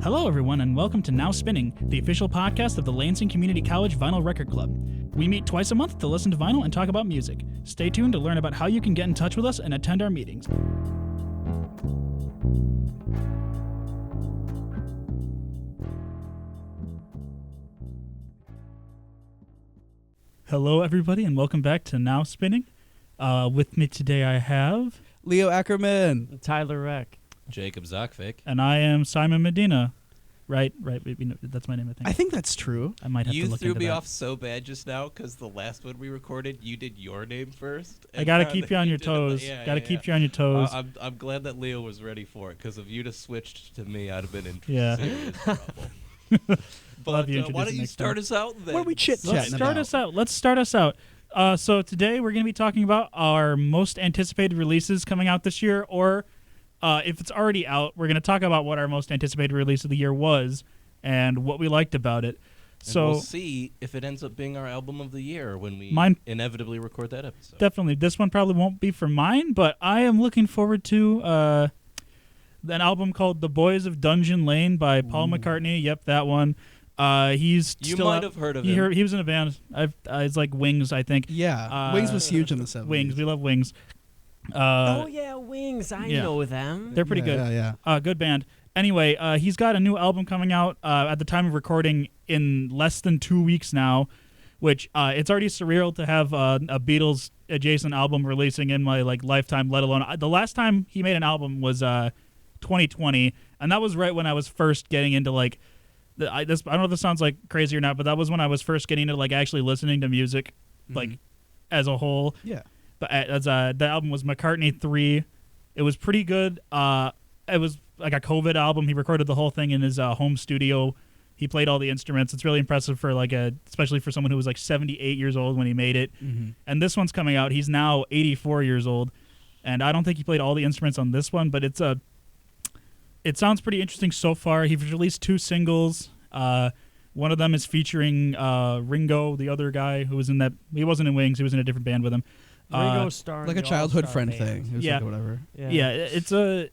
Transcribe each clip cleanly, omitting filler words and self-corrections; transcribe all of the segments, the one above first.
Hello, everyone, and welcome to Now Spinning, the official podcast of the Lansing Community College Vinyl Record Club. We meet twice a month to listen to vinyl and talk about music. Stay tuned to learn about how you can get in touch with us and attend our meetings. Hello, everybody, and welcome back to Now Spinning. With me today I have... Leo Ackerman. Tyler Reck. Jacob Zakvik. And I am Simon Medina. Right. That's my name, I think. I think that's true. I might have to look into that. You threw me off so bad just now because the last one we recorded, you did your name first. I got to keep you on your toes. Keep you on your toes. I'm glad that Leo was ready for it because if you'd have switched to me, I'd have been in serious trouble. But why don't you start us out then? What are we chit-chatting about? Let's start us out. So today we're going to be talking about our most anticipated releases coming out this year, or if it's already out, we're going to talk about what our most anticipated release of the year was and what we liked about it. So we'll see if it ends up being our album of the year when we inevitably record that episode. Definitely. This one probably won't be for mine, but I am looking forward to an album called The Boys of Dungeon Lane by Paul McCartney. Yep, that one. You might have heard of him. He was in a band. It's like Wings, I think. Yeah, Wings was huge in the 70s. Wings, we love Wings. Wings. I know them. They're pretty good. Yeah. Good band. Anyway, he's got a new album coming out at the time of recording in less than 2 weeks now, which it's already surreal to have a Beatles adjacent album releasing in my lifetime. Let alone the last time he made an album was 2020, and that was right when I was first getting into I don't know if this sounds crazy or not, but that was when I was first getting into actually listening to music as a whole. Yeah. But the album was McCartney 3. It was pretty good. It was like a COVID album. He recorded the whole thing in his home studio. He played all the instruments. It's really impressive for especially for someone who was 78 years old when he made it. Mm-hmm. And this one's coming out. He's now 84 years old, and I don't think he played all the instruments on this one, but it sounds pretty interesting so far. He's released 2 singles. One of them is featuring Ringo, the other guy who was in that. He wasn't in Wings. He was in a different band with him. Ringo Starr, like a childhood friend thing. It was whatever. Yeah. It's a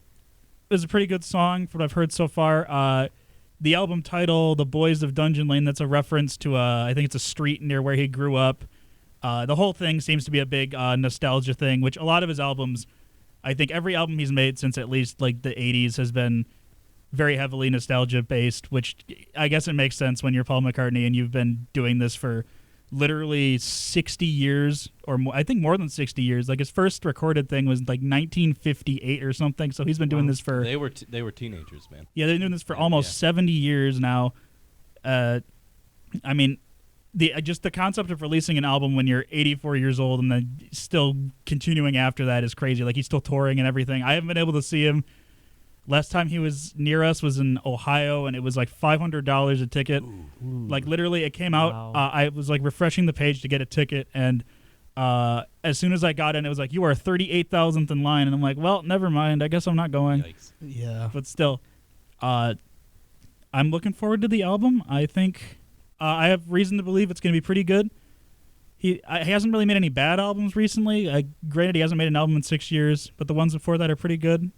pretty good song from what I've heard so far. The album title, "The Boys of Dungeon Lane," that's a reference to I think it's a street near where he grew up. The whole thing seems to be a big nostalgia thing, which a lot of his albums, I think every album he's made since at least the 80s has been very heavily nostalgia based, which I guess it makes sense when you're Paul McCartney and you've been doing this for literally 60 years or more. I think more than 60 years. His first recorded thing was 1958 or something. So he's been doing this for... They were teenagers, man. Yeah, they've been doing this for almost 70 years now. I mean, just the concept of releasing an album when you're 84 years old and then still continuing after that is crazy. He's still touring and everything. I haven't been able to see him. Last time he was near us was in Ohio, and it was $500 a ticket. Ooh. Literally, it came out. Wow. I was refreshing the page to get a ticket, and as soon as I got in, it was you are 38,000th in line, and I'm like, well, never mind. I guess I'm not going. Yikes. Yeah. But still, I'm looking forward to the album. I think I have reason to believe it's going to be pretty good. He hasn't really made any bad albums recently. Granted, he hasn't made an album in 6 years, but the ones before that are pretty good.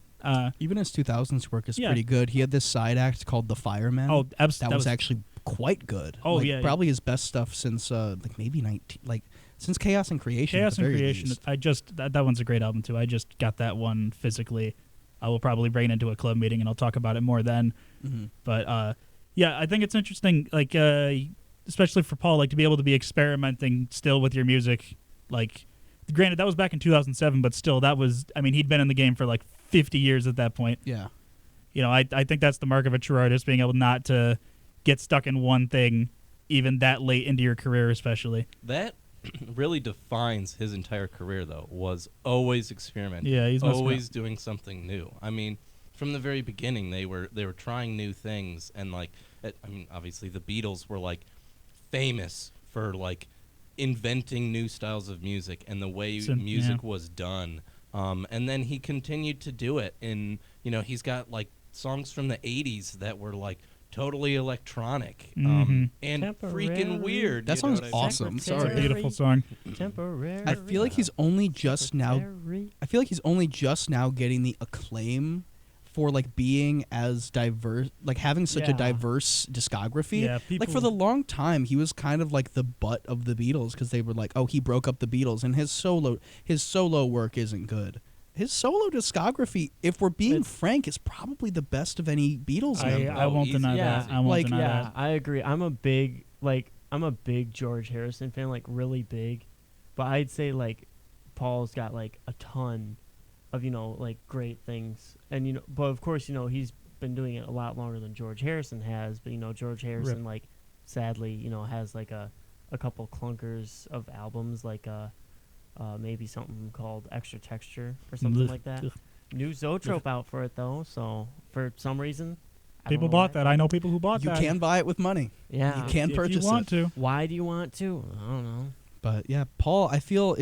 Even his 2000s work is pretty good. He had this side act called The Fireman. Oh, that was actually quite good. Oh, probably his best stuff since maybe since Chaos and Creation. Chaos and Creation. That one's a great album too. I just got that one physically. I will probably bring it into a club meeting and I'll talk about it more then. Mm-hmm. But I think it's interesting. Especially for Paul, to be able to be experimenting still with your music. Granted, that was back in 2007, but still, that was. I mean, he'd been in the game for 50 years at that point. Yeah. I think that's the mark of a true artist, being able not to get stuck in one thing even that late into your career, especially. That really defines his entire career, though, was always experimenting. Yeah, he's always doing something new. I mean, from the very beginning, they were trying new things, and obviously the Beatles were famous for inventing new styles of music and the way music was done. And then he continued to do it. And, he's got songs from the 80s that were totally electronic and freaking weird. That song's awesome. Sorry. Beautiful song. Temporary. I feel like he's only just now getting the acclaim for like being as diverse, like having such a Yeah. diverse discography. Yeah, Like for the long time, he was kind of like the butt of the Beatles because they were like, oh, he broke up the Beatles, and his solo work isn't good. His solo discography, if we're being frank, is probably the best of any Beatles member. I won't easy. deny Yeah. that. I won't Like, deny Yeah, that. I agree. I'm a big George Harrison fan, like really big. But I'd say like Paul's got like a ton of, like great things. And but of course, he's been doing it a lot longer than George Harrison has, but George Harrison like sadly, has like a couple clunkers of albums, like maybe something called Extra Texture or something like that. Ugh. New Zoetrope out for it though, so for some reason I don't People know bought why. that. I know people who bought You that. can buy it with money. Yeah. You can if purchase you want it. to. Why do you want to? I don't know. But yeah, Paul, I feel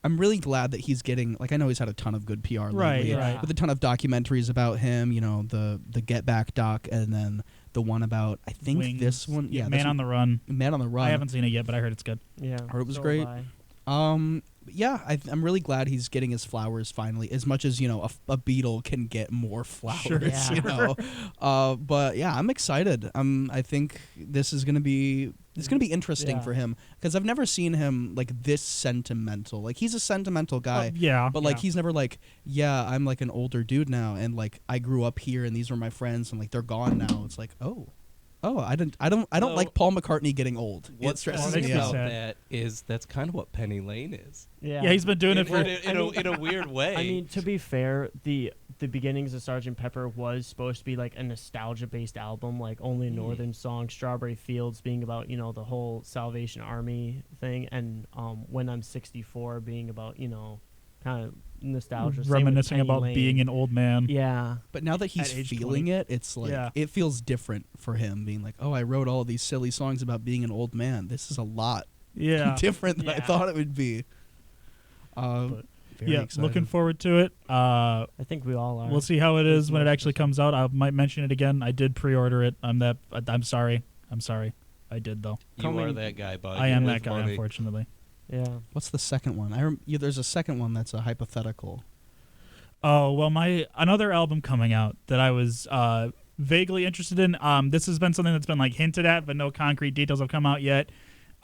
I'm really glad that he's getting, like, I know he's had a ton of good PR Right, lately, right. with a ton of documentaries about him, the Get Back doc, and then the one about, I think Wings. this one, yeah, Man on the Run. Man on the Run. I haven't seen it yet, but I heard it's good. Yeah. Heard it was so great. have I. Yeah, I'm really glad he's getting his flowers finally. As much as a Beatle can get more flowers, Sure. Yeah. But yeah, I'm excited. I think this is gonna be interesting Yeah. for him because I've never seen him like this sentimental. Like he's a sentimental guy, Yeah. but like yeah. he's never like, yeah, I'm like an older dude now, and like I grew up here, and these were my friends, and like they're gone now. It's like, oh, I don't Well, like Paul McCartney getting old. It What stresses stresses makes me me out. sad. that is that's kind of what Penny Lane is. Yeah. Yeah, he's been doing it for. in a weird way. I mean, to be fair, the beginnings of Sgt. Pepper was supposed to be like a nostalgia-based album, like Only Northern Song, Strawberry Fields being about the whole Salvation Army thing, and When I'm 64 being about kind of nostalgia, Same with reminiscing Penny about Lane. being an old man. Yeah. But now that he's At age feeling 20. it, it's like Yeah. it feels different for him being like, oh, I wrote all these silly songs about being an old man. This is a lot Yeah. different than I Yeah. thought it would be. But, Very yeah, excited. looking forward to it. I think we all are. We'll see how it is when it actually comes out. I might mention it again. I did pre-order it. I'm sorry. I did though. you are coming- that guy, bud. I You am live that guy, money. unfortunately. Yeah. What's the second one? There's a second one that's a hypothetical. Oh well, another album coming out that I was vaguely interested in. This has been something that's been like hinted at, but no concrete details have come out yet.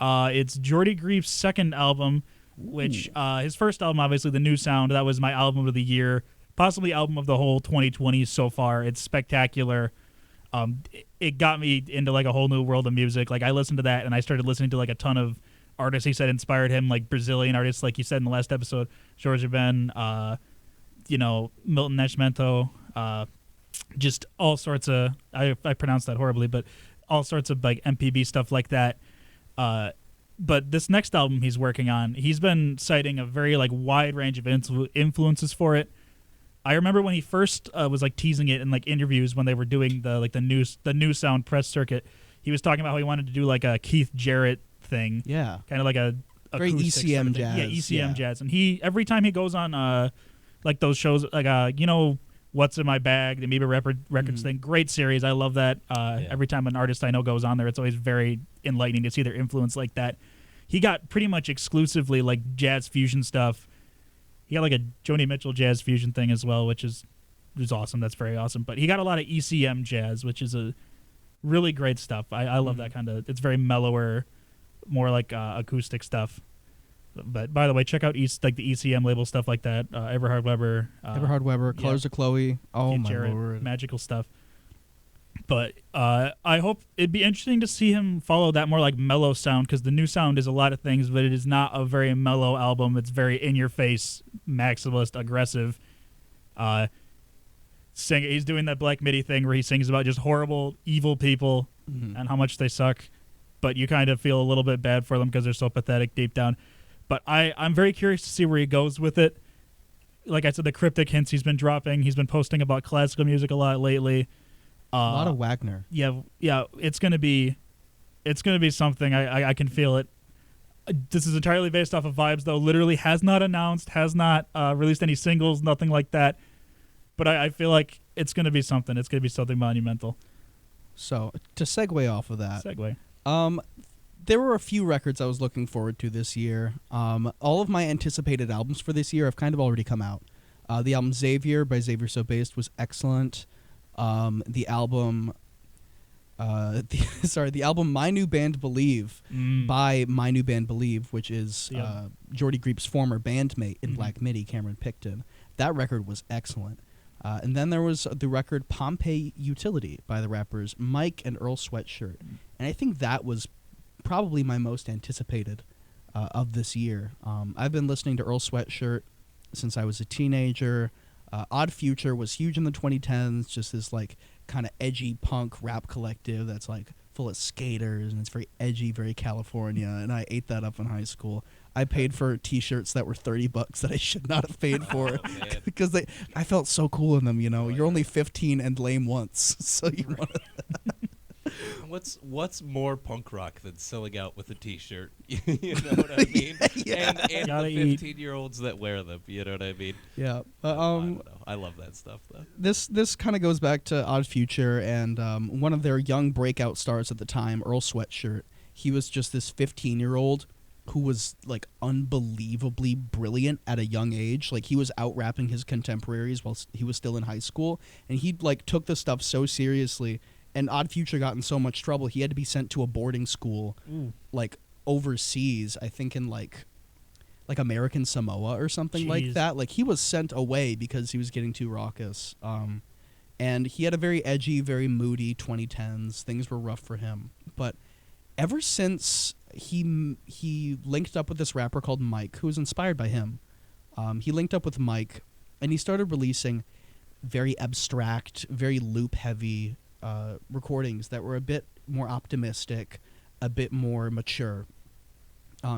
It's Jordy Greep's second album, which his first album, obviously, The New Sound, that was my album of the year, possibly album of the whole 2020 so far. It's spectacular. It got me into like a whole new world of music. Like I listened to that and I started listening to like a ton of artists he said inspired him, like Brazilian artists, like you said in the last episode, Jorge Ben, Milton Nascimento, just all sorts of, I pronounced that horribly, but all sorts of like MPB stuff like that. But this next album he's working on, he's been citing a very like wide range of influences for it. I remember when he first was like teasing it in like interviews when they were doing the new sound press circuit. He was talking about how he wanted to do like a Keith Jarrett thing, Yeah. kind of like a Very acoustic ECM sort of thing. jazz, Yeah, ECM yeah. jazz. And he every time he goes on like those shows, like What's in My Bag, the Amoeba Records thing, great series. I love that. Every time an artist I know goes on there, it's always very enlightening to see their influence like that. He got pretty much exclusively like jazz fusion stuff. He got like a Joni Mitchell jazz fusion thing as well, which is awesome. That's very awesome. But he got a lot of ECM jazz, which is a really great stuff. I love that kind of. It's very mellower, more like acoustic stuff. But by the way, check out the ECM label stuff like that. Everhard Weber, Everhard Weber, yeah. Colors of Chloe. Oh Keith my Jarrett, lord. magical stuff. But I hope it'd be interesting to see him follow that more like mellow sound, because the new sound is a lot of things, but it is not a very mellow album. It's very in your face, maximalist, aggressive. He's doing that Black Midi thing where he sings about just horrible, evil people and how much they suck, but you kind of feel a little bit bad for them because they're so pathetic deep down. But I'm very curious to see where he goes with it. Like I said, the cryptic hints he's been dropping. He's been posting about classical music a lot lately. A lot of Wagner. Yeah, it's gonna be something. I can feel it. This is entirely based off of vibes, though. Literally has not announced, has not released any singles, nothing like that. But I feel like it's gonna be something. It's gonna be something monumental. So to segue off of that, Segue. there were a few records I was looking forward to this year. All of my anticipated albums for this year have kind of already come out. The album Xavier by Xavier So Based was excellent. The album, the album My New Band Believe by My New Band Believe, which is Jordy Greep's former bandmate in Black Midi, Cameron Picton. That record was excellent. And then there was the record Pompeii Utility by the rappers Mike and Earl Sweatshirt. And I think that was probably my most anticipated of this year. I've been listening to Earl Sweatshirt since I was a teenager. Odd Future was huge in the 2010s, just this like kind of edgy punk rap collective that's like full of skaters, and it's very edgy, very California, and I ate that up in high school. I paid for t-shirts that were $30 that I should not have paid for because I felt so cool in them, you know. You're only 15 and lame once, so you want to... What's more punk rock than selling out with a T-shirt? You know what I mean? Yeah. And Gotta the 15-year-olds that wear them. You know what I mean? Yeah. I don't know. I love that stuff though. This kind of goes back to Odd Future and one of their young breakout stars at the time, Earl Sweatshirt. He was just this 15-year-old who was like unbelievably brilliant at a young age. Like he was out rapping his contemporaries while he was still in high school, and he like took the stuff so seriously. And Odd Future got in so much trouble, he had to be sent to a boarding school, like overseas. I think in like American Samoa or something like that. Like he was sent away because he was getting too raucous. And he had a very edgy, very moody 2010s. Things were rough for him. But ever since he linked up with this rapper called Mike, who was inspired by him, he linked up with Mike, and he started releasing very abstract, very loop-heavy recordings that were a bit more optimistic, a bit more mature.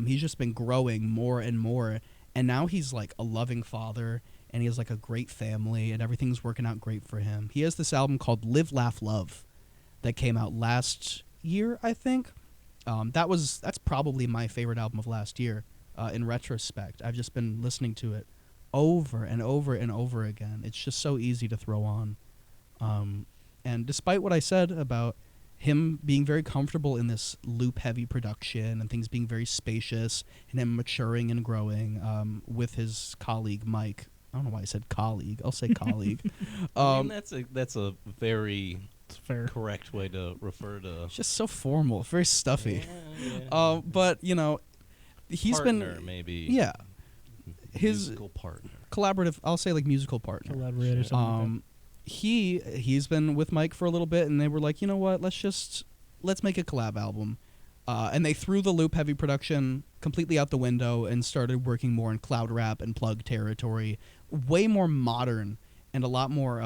He's just been growing more and more, and now he's like a loving father, and he has like a great family, and everything's working out great for him. He has this album called Live, Laugh, Love that came out last year, I think. That's probably my favorite album of last year. In retrospect, I've just been listening to it over and over and over again. It's just so easy to throw on. And despite what I said about him being very comfortable in this loop-heavy production and things being very spacious and him maturing and growing with his colleague Mike. I don't know why I said colleague. I'll say colleague. I mean, that's a very fair, correct way to refer to. It's just so formal, very stuffy. Yeah. But you know, he's partner, been maybe. Yeah. His musical partner. Collaborative. I'll say like musical partner. collaborate or something. Like He's been with Mike for a little bit, and they were like, you know what, let's make a collab album. And they threw the loop heavy production completely out the window and started working more in cloud rap and plug territory, way more modern and a lot more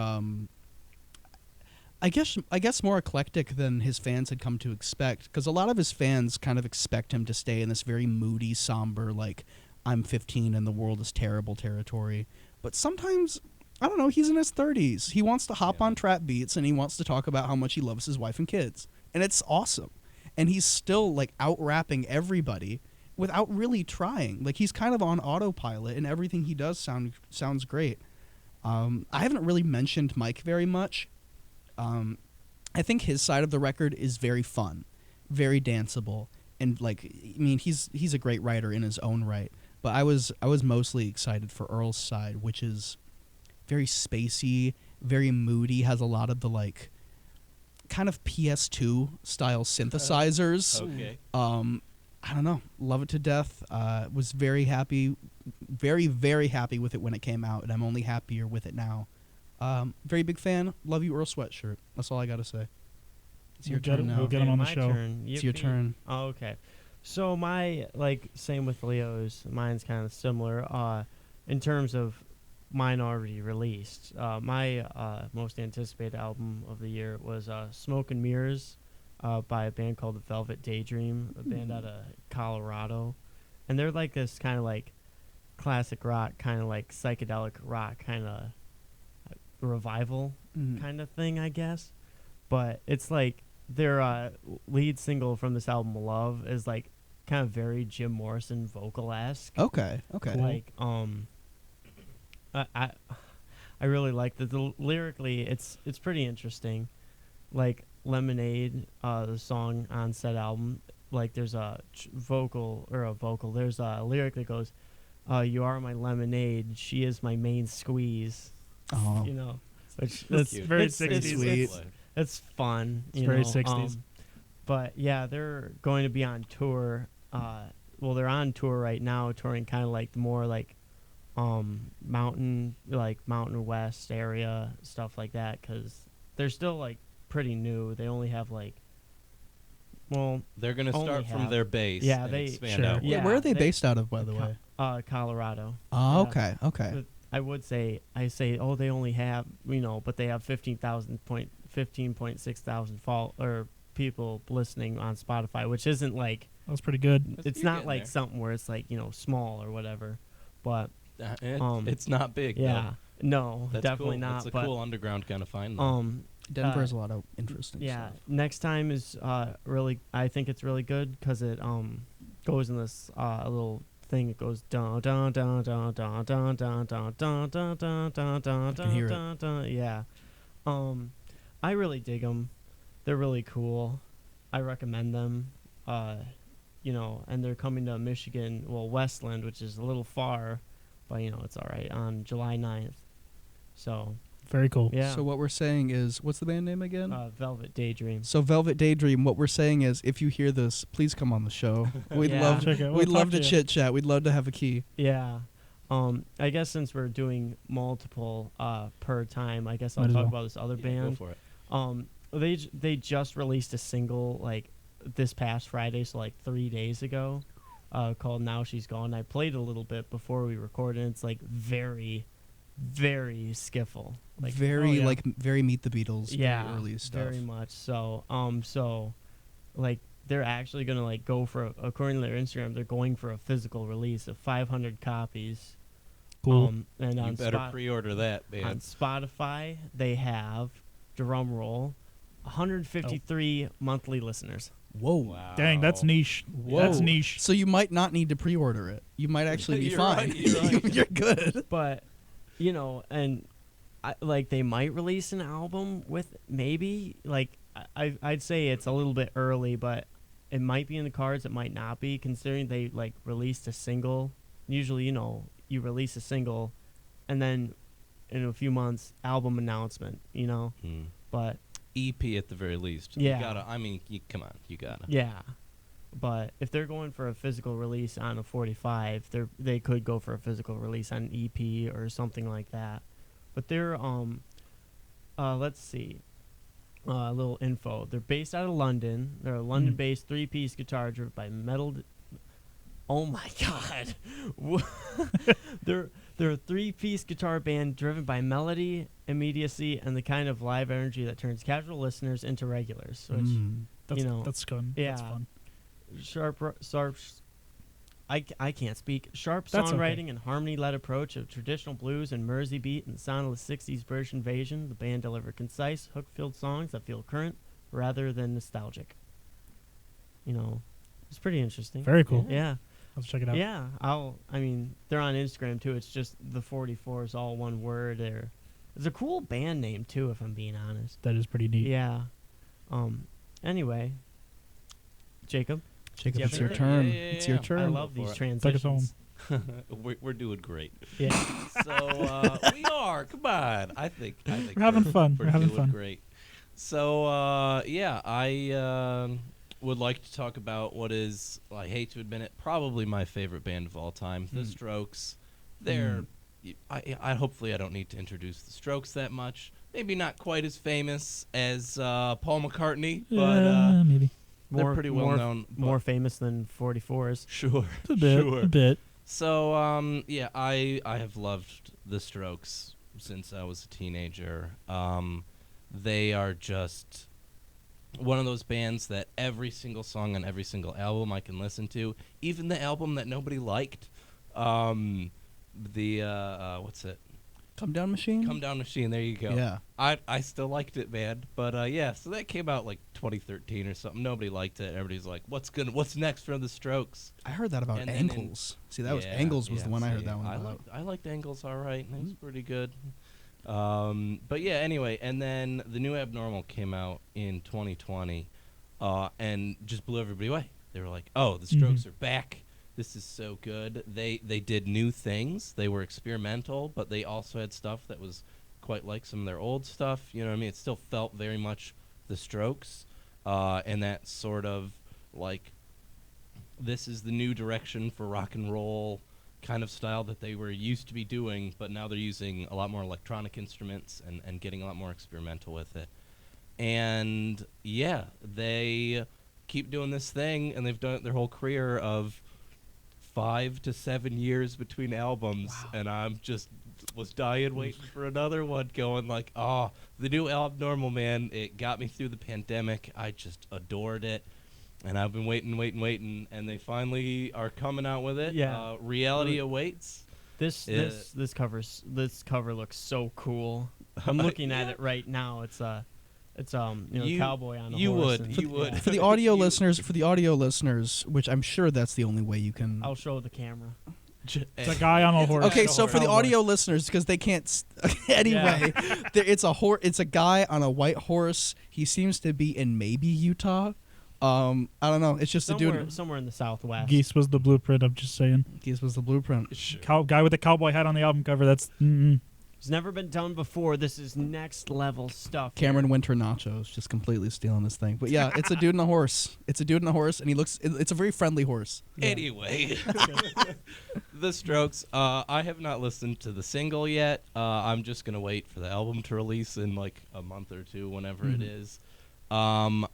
I guess more eclectic than his fans had come to expect, because a lot of his fans kind of expect him to stay in this very moody, somber, like I'm 15 and the world is terrible territory. But sometimes, I don't know, he's in his 30s. He wants to hop on trap beats, and he wants to talk about how much he loves his wife and kids. And it's awesome. And he's still, like, out-rapping everybody without really trying. Like, he's kind of on autopilot, and everything he does sounds great. I haven't really mentioned Mike very much. I think his side of the record is very fun, very danceable. And, like, I mean, he's a great writer in his own right. But I was mostly excited for Earl's side, which is very spacey, very moody, has a lot of the like kind of PS2 style synthesizers. Okay. I don't know, love it to death. Was very happy, very, very happy with it when it came out, and I'm only happier with it now. Very big fan. Love you, Earl Sweatshirt. That's all I gotta say. It's your turn now. We'll get him on the show. It's your turn. Oh, okay. So my same with Leo's. Mine's kind of similar. In terms of mine already released. My most anticipated album of the year was Smoke and Mirrors by a band called the Velvet Daydream, a band out of Colorado. And they're like this kind of like classic rock, kind of like psychedelic rock, kind of revival kind of thing, I guess. But it's like their lead single from this album, Love, is like kind of very Jim Morrison vocal-esque. Okay. Cool. Like, I really like that. Lyrically, it's pretty interesting. Like Lemonade, the song on said album, like there's a vocal. There's a lyric that goes, You Are My Lemonade. She Is My Main Squeeze. Oh. You know, which That's cute. very it's 60s. sweet. It's fun. It's you very know, 60s. But yeah, they're going to be on tour. Well, they're on tour right now, touring kind of like more like Mountain West area, stuff like that, because they're still like pretty new. They only have like, well, They're gonna Only start from have- their base. yeah, and they- expand Sure. outward. Yeah, Where are they they- based out of, by the Co- way? Colorado. Oh, Yeah. okay, okay. But I would say, oh, they only have, but they have 15.6 thousand people listening on Spotify, which isn't like, That was pretty good. it's You're not getting like there. something where it's like, small or whatever. But It's not big. yeah, no, That's definitely cool. not. That's a but cool underground kind of find. though. Denver has a lot of interesting yeah, stuff. next time is really, I think it's really good because it goes in this little thing. It goes dun dun dun dun dun dun dun dun dun dun dun dun dun can hear it. dun dun. Yeah, I really dig them. They're really cool. I recommend them. And they're coming to Michigan, well, Westland, which is a little far, but it's all right, on July 9th. So Very cool. yeah, So what we're saying is, what's the band name again? Velvet Daydream. So Velvet Daydream. What we're saying is, if you hear this, please come on the show. We'd Yeah. love, Check it. We'll we'd talk love to you. chit chat. We'd love to have a key. Yeah. I guess since we're doing multiple per time, I guess I'll Might as talk well. about this other Yeah, band. Go for it. They just released a single like this past Friday, so like 3 days ago, called "Now She's Gone." I played a little bit before we recorded. It's like very, very skiffle. Like Very yeah. very Meet the Beatles. yeah, very early stuff. very much so. Like they're actually gonna like go for, according to their Instagram, they're going for a physical release of 500 copies. Cool. And You on better pre-order that, on man. Spotify, they have, drum roll, 153 monthly listeners. Whoa. Wow. Dang, that's niche. Whoa. That's niche. So you might not need to pre-order it. You might actually be You're fine. right, you're right. You're good. But, and they might release an album with maybe, like, I'd say it's a little bit early, but it might be in the cards. It might not be, considering they, like, released a single. Usually, you release a single, and then in a few months, album announcement, But EP at the very least. Yeah. You gotta. I mean, come on. You gotta. yeah, but if they're going for a physical release on a 45, they could go for a physical release on an EP or something like that. But they're let's see, a little info. They're based out of London. They're a London-based 3-piece guitar driven by metal. Oh my God, they're a 3-piece guitar band driven by melody, immediacy, and the kind of live energy that turns casual listeners into regulars. Which That's, you know, that's fun. yeah. That's fun. sharp. I can't speak. Sharp That's songwriting okay. and harmony-led approach of traditional blues and Mersey beat and the sound of the 60s British invasion. The band delivered concise, hook-filled songs that feel current rather than nostalgic. It's pretty interesting. Very cool. Yeah. Let's check it out. Yeah. They're on Instagram too. It's just the 44 is all one word. It's a cool band name too, if I'm being honest. That is pretty neat. Yeah. Anyway, Jacob, Jacob, Yeah, it's your but- turn. Yeah, It's your yeah. turn. I love Go for these it. Take us home. transitions. We're doing great. Yeah. So we are. Come on. I think We're having fun. We're having doing fun. great. So I would like to talk about what is, I hate to admit it, probably my favorite band of all time, The Strokes. They're I hopefully I don't need to introduce The Strokes that much. Maybe not quite as famous as Paul McCartney, but Maybe. they're pretty well known. but- More famous than 44s. Sure. A bit. Sure. A bit. So, I have loved The Strokes since I was a teenager. They are just one of those bands that every single song on every single album I can listen to, even the album that nobody liked. What's it? Come Down Machine? Come Down Machine, there you go. Yeah. I still liked it, man. But so that came out like 2013 or something. Nobody liked it. Everybody's like, what's next for The Strokes? I heard that about And then Ankles. See, that was Angles was the one I heard that one about. I liked Angles all right. It was pretty good. But yeah, anyway, and then the new Abnormal came out in 2020 and just blew everybody away. They were like, oh, The Strokes are back. this is so good. They did new things. They were experimental, but they also had stuff that was quite like some of their old stuff. You know what I mean? It still felt very much the Strokes, and that sort of like, this is the new direction for rock and roll kind of style that they were used to be doing, but now they're using a lot more electronic instruments and getting a lot more experimental with it. And yeah, they keep doing this thing, and they've done it their whole career of 5 to 7 years between albums. Wow. And I'm just was dying waiting for another one, going like, oh, the new Abnormal, man, it got me through the pandemic. I just adored it. And I've been waiting, and they finally are coming out with it. Yeah. Reality awaits. This cover looks so cool. I'm looking at it right now. It's cowboy on a horse. You would. For the audio listeners, which I'm sure that's the only way you can. I'll show the camera. It's a guy on a horse. Okay, so for the audio listeners, because they can't. Anyway, it's a guy on a white horse. He seems to be in maybe Utah. I don't know. It's just a dude somewhere in the Southwest. Geese was the blueprint. I'm just saying. Geese was the blueprint. Sure. Guy with the cowboy hat on the album cover. That's. It's never been done before. This is next level stuff. Cameron Winter Nachos just completely stealing this thing. But yeah, it's a dude in a horse. It's a dude in a horse, and it's a very friendly horse. Yeah. Anyway, The Strokes. I have not listened to the single yet. I'm just going to wait for the album to release in like a month or two, whenever it is. I'm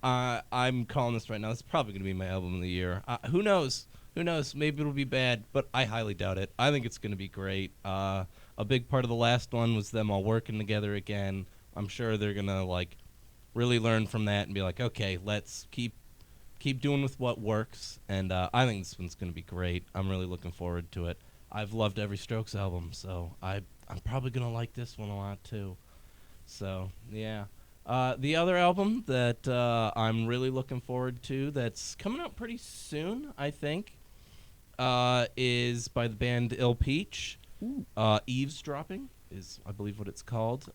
calling this right now. This is probably going to be my album of the year. Who knows? Who knows? Maybe it'll be bad, but I highly doubt it. I think it's going to be great. A big part of the last one was them all working together again. I'm sure they're going to like really learn from that and be like, okay, let's keep doing with what works. And I think this one's going to be great. I'm really looking forward to it. I've loved every Strokes album, so I'm probably going to like this one a lot too. So, yeah. The other album that I'm really looking forward to that's coming out pretty soon, I think, is by the band Ill Peach. Eavesdropping is, I believe, what it's called.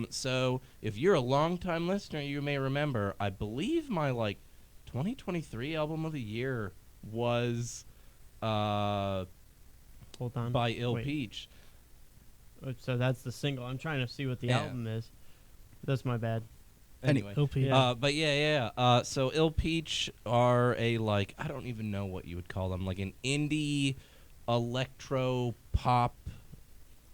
So if you're a long-time listener, you may remember, I believe my, 2023 album of the year was Hold on. by Ill Wait. Peach. So that's the single. I'm trying to see what the album is. That's my bad. Anyway. LP. Yeah. But yeah. So Ill Peach are I don't even know what you would call them, like an indie electro pop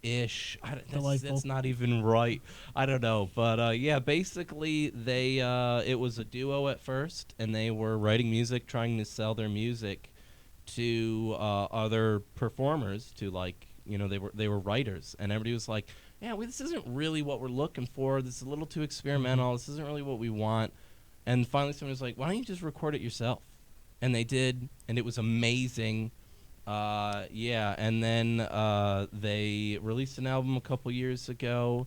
ish. That's not even right. I don't know, but yeah, basically they it was a duo at first, and they were writing music, trying to sell their music to other performers. To they were writers, and everybody was like, yeah, this isn't really what we're looking for. This is a little too experimental. This isn't really what we want. And finally, someone was like, why don't you just record it yourself? And they did, and it was amazing. And then they released an album a couple years ago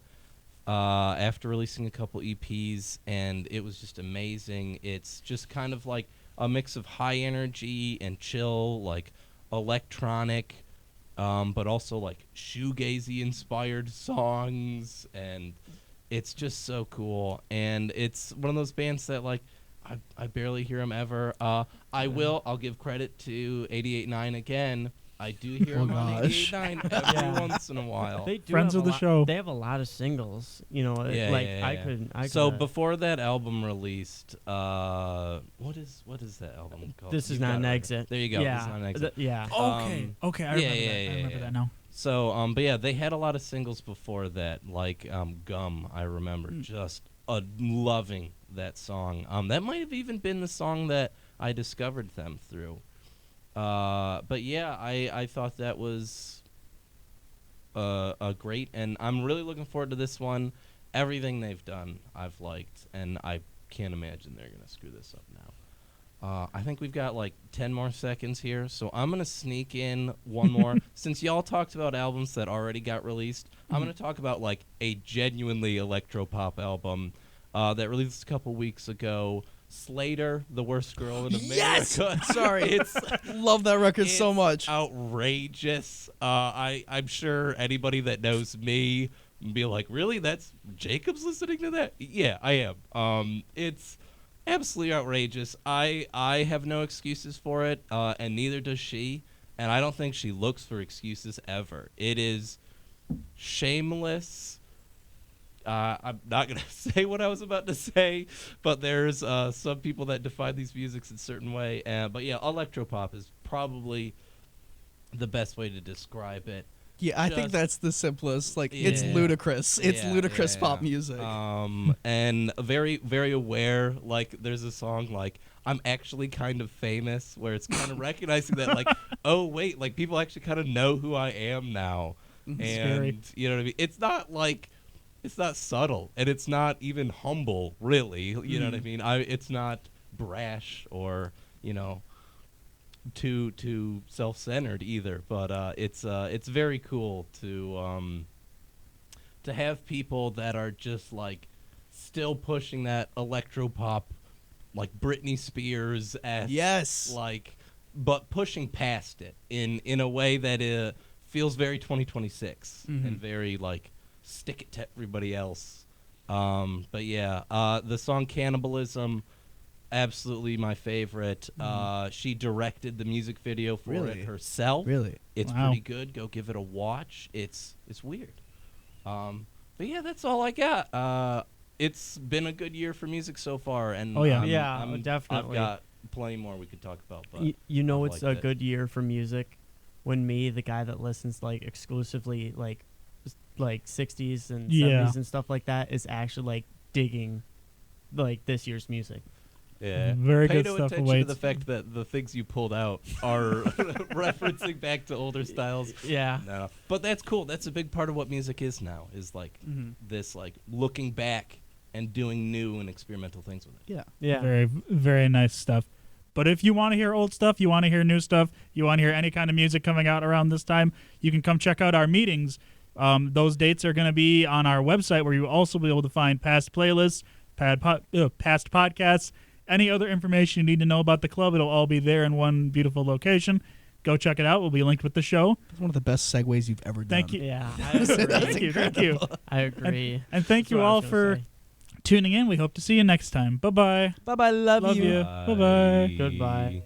after releasing a couple EPs, and it was just amazing. It's just kind of like a mix of high energy and chill, like electronic, but also like shoegazy inspired songs, and it's just so cool. And it's one of those bands that I barely hear them ever. I'll give credit to 88.9 again. I do hear them on 88.9 every once in a while. They do Friends have of the a lot, show. They have a lot of singles. I So could. before that album released, what is that album called? This is You've not got an it right exit. there. There you go. Yeah. This is not an exit. Yeah. Okay. I remember that now. So, but yeah, they had a lot of singles before that, like Gum, I remember, just loving that song. That might have even been the song that I discovered them through. But yeah, I thought that was a great, and I'm really looking forward to this one. Everything they've done, I've liked, and I can't imagine they're going to screw this up now. I think we've got 10 more seconds here, so I'm going to sneak in one more. Since y'all talked about albums that already got released, I'm going to talk about a genuinely electro-pop album that released a couple weeks ago. Slayyyter, The Worst Girl in America. Yes! Sorry. Love that record so much. Outrageous. I'm sure anybody that knows me would be like, really? That's Jacob's listening to that? Yeah, I am. It's absolutely outrageous. I have no excuses for it, and neither does she. and I don't think she looks for excuses ever. It is shameless. I'm not going to say what I was about to say, but there's some people that define these musics in a certain way. But yeah, electropop is probably the best way to describe it. Yeah, I think that's the simplest. Like, it's ludicrous. It's ludicrous pop music. And very, very aware. Like, there's a song like "I'm Actually Kind of Famous," where it's kind of recognizing that, like, oh wait, like people actually kind of know who I am now, and Scary. you know what I mean. It's not like, it's not subtle, and it's not even humble, really. You know what I mean. It's not brash or too self-centered either, but it's very cool to have people that are just like still pushing that electropop, like Britney Spears Yes. like, but pushing past it in a way that feels very 2026 and very like stick it to everybody else. But yeah, the song Cannibalism, absolutely my favorite. She directed the music video for it herself. Really? It's Wow. pretty good. Go give it a watch. It's weird. But yeah, that's all I got. It's been a good year for music so far, and Oh, yeah. Definitely. I've got plenty more we could talk about. But You know, I've it's liked a it. good year for music when me, the guy that listens like exclusively like 60s and Yeah. 70s and stuff like that, is actually like digging like this year's music. Yeah. Very Pay good no stuff attention to awaits. the fact that the things you pulled out are referencing back to older styles. Yeah. No, but that's cool. That's a big part of what music is now. Is like this, like looking back and doing new and experimental things with it. Yeah. Yeah. Very, very nice stuff. But if you want to hear old stuff, you want to hear new stuff, you want to hear any kind of music coming out around this time, you can come check out our meetings. Those dates are going to be on our website, where you'll also be able to find past playlists, past podcasts, any other information you need to know about the club. It'll all be there in one beautiful location. Go check it out. We'll be linked with the show. It's one of the best segues you've ever done. Thank you. Yeah. Thank you. Thank you. I agree. And thank That's you what I all was for gonna say. tuning in. We hope to see you next time. Bye-bye. Bye-bye. Love Love you. you. Bye-bye. Goodbye.